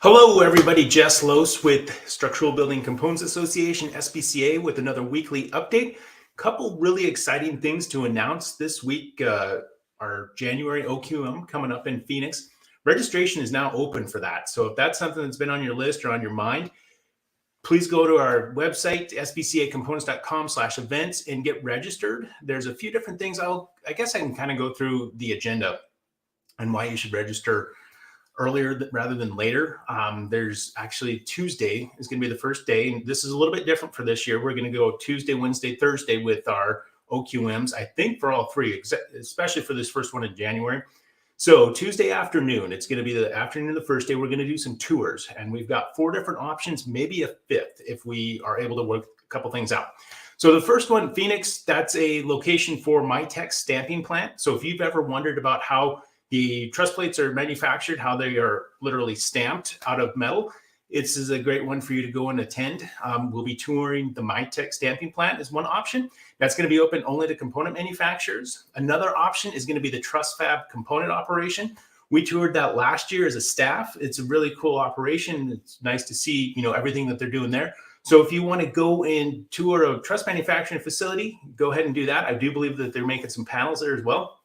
Hello, everybody. Jess Lose with Structural Building Components Association, SBCA, with another weekly update. Couple really exciting things to announce this week. Our January OQM coming up in Phoenix. Registration is now open for that. So if that's something that's been on your list or on your mind, please go to our website, sbcacomponents.com/events, and get registered. There's a few different things. I guess I can kind of go through the agenda and why you should register earlier rather than later. There's actually Tuesday is going to be the first day. And this is a little bit different for this year. We're going to go Tuesday, Wednesday, Thursday with our OQMs, I think for all three, especially for this first one in January. So Tuesday afternoon, it's going to be the afternoon of the first day. We're going to do some tours, and we've got 4 different options, maybe a 5th if we are able to work a couple things out. So the first one, Phoenix, that's a location for MyTech stamping plant. So if you've ever wondered about how the truss plates are manufactured, how they are literally stamped out of metal, this is a great one for you to go and attend. We'll be touring the MyTech stamping plant as one option. That's going to be open only to component manufacturers. Another option is going to be the truss fab component operation. We toured that last year as a staff. It's a really cool operation. It's nice to see, everything that they're doing there. So if you want to go and tour a truss manufacturing facility, go ahead and do that. I do believe that they're making some panels there as well.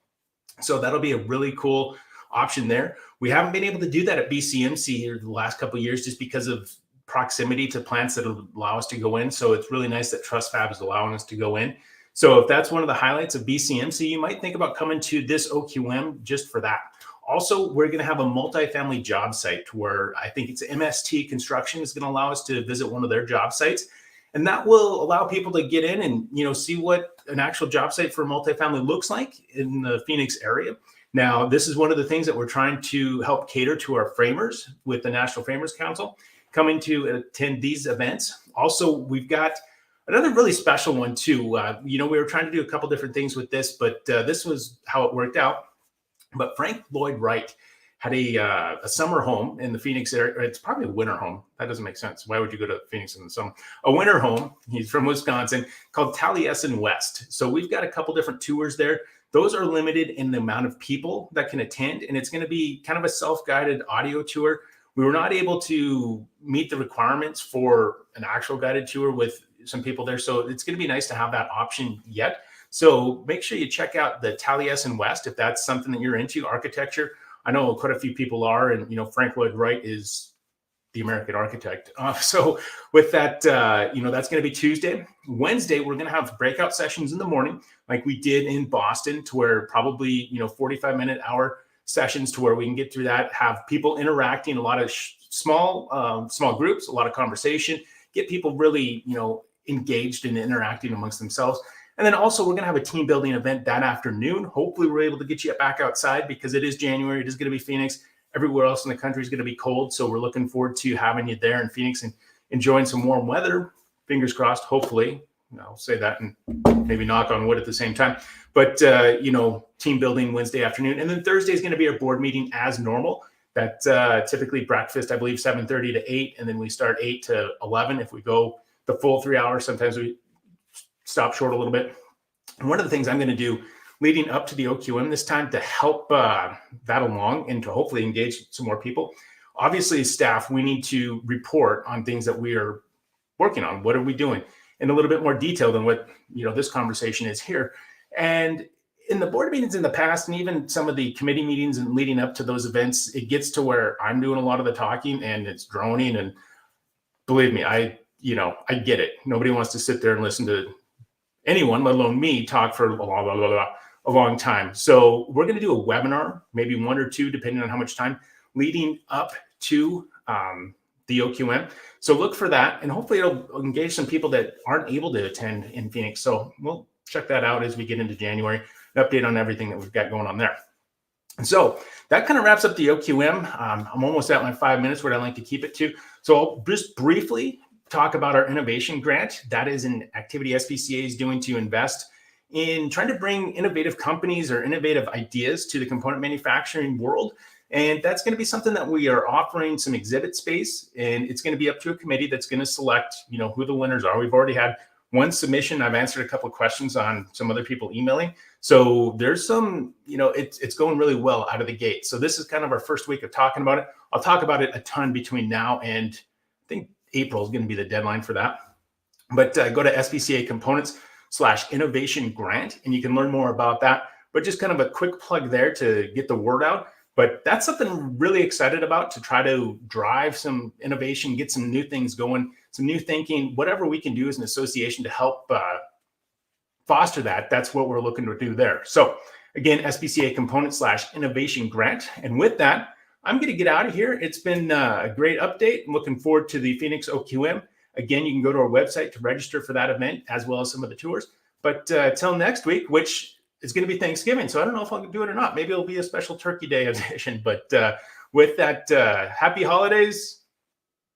So that'll be a really cool option there. We haven't been able to do that at BCMC here the last couple of years just because of proximity to plants that allow us to go in. So it's really nice that Truss Fab is allowing us to go in. So if that's one of the highlights of BCMC, you might think about coming to this OQM just for that. Also, we're going to have a multifamily job site where I think it's MST Construction is going to allow us to visit one of their job sites. And that will allow people to get in and, see what an actual job site for multifamily looks like in the Phoenix area. Now, this is one of the things that we're trying to help cater to our framers with the National Framers Council coming to attend these events. Also, we've got another really special one too. We were trying to do a couple different things with this, but this was how it worked out. But Frank Lloyd Wright had a summer home in the Phoenix area. It's probably a winter home. That doesn't make sense. Why would you go to Phoenix in the summer? A winter home. He's from Wisconsin, called Taliesin West. So we've got a couple different tours there. Those are limited in the amount of people that can attend, and it's going to be kind of a self-guided audio tour. We were not able to meet the requirements for an actual guided tour with some people there, so it's going to be nice to have that option yet. So make sure you check out the Taliesin West if that's something that you're into, architecture. I know quite a few people are, and Frank Lloyd Wright is the American architect. So with that, that's going to be Tuesday. Wednesday, we're going to have breakout sessions in the morning, like we did in Boston, to where probably 45-minute hour sessions to where we can get through that, have people interacting, a lot of small groups, a lot of conversation, get people really engaged and interacting amongst themselves. And then also we're going to have a team building event that afternoon. Hopefully we're able to get you back outside because it is January. It is going to be Phoenix. Everywhere else in the country is going to be cold. So we're looking forward to having you there in Phoenix and enjoying some warm weather. Fingers crossed, hopefully. I'll say that and maybe knock on wood at the same time. But, team building Wednesday afternoon. And then Thursday is going to be our board meeting as normal. That's typically breakfast, I believe, 7:30 to 8. And then we start 8 to 11. If we go the full 3 hours, sometimes we stop short a little bit. And one of the things I'm going to do leading up to the OQM this time to help that along and to hopefully engage some more people. Obviously, as staff, we need to report on things that we are working on. What are we doing in a little bit more detail than what this conversation is here. And in the board meetings in the past, and even some of the committee meetings and leading up to those events, it gets to where I'm doing a lot of the talking and it's droning. And believe me, I get it. Nobody wants to sit there and listen to anyone, let alone me, talk for a long time. So we're going to do a webinar, maybe 1 or 2, depending on how much time, leading up to the OQM. So look for that, and hopefully it'll engage some people that aren't able to attend in Phoenix. So we'll check that out as we get into January, an update on everything that we've got going on there. And so that kind of wraps up the OQM. I'm almost at my 5 minutes where I like to keep it to. So I'll just briefly talk about our innovation grant. That is an activity SBCA is doing to invest in trying to bring innovative companies or innovative ideas to the component manufacturing world. And that's going to be something that we are offering some exhibit space, and it's going to be up to a committee that's going to select, who the winners are. We've already had one submission. I've answered a couple of questions on some other people emailing. So there's some, it's going really well out of the gate. So this is kind of our first week of talking about it. I'll talk about it a ton between now and I think April is going to be the deadline for that. But go to SBCA components/innovation grant, and you can learn more about that. But just kind of a quick plug there to get the word out. But that's something I'm really excited about, to try to drive some innovation, get some new things going, some new thinking, whatever we can do as an association to help foster that. That's what we're looking to do there. So again, SBCA component/innovation grant. And with that, I'm going to get out of here. It's been a great update. I'm looking forward to the Phoenix OQM. Again, you can go to our website to register for that event, as well as some of the tours. But till next week, which is going to be Thanksgiving. So I don't know if I'll do it or not. Maybe it'll be a special Turkey Day edition. But with that, happy holidays,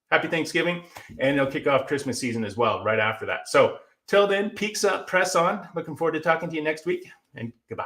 happy Thanksgiving, and it'll kick off Christmas season as well right after that. So till then, peaks up, press on. Looking forward to talking to you next week, and goodbye.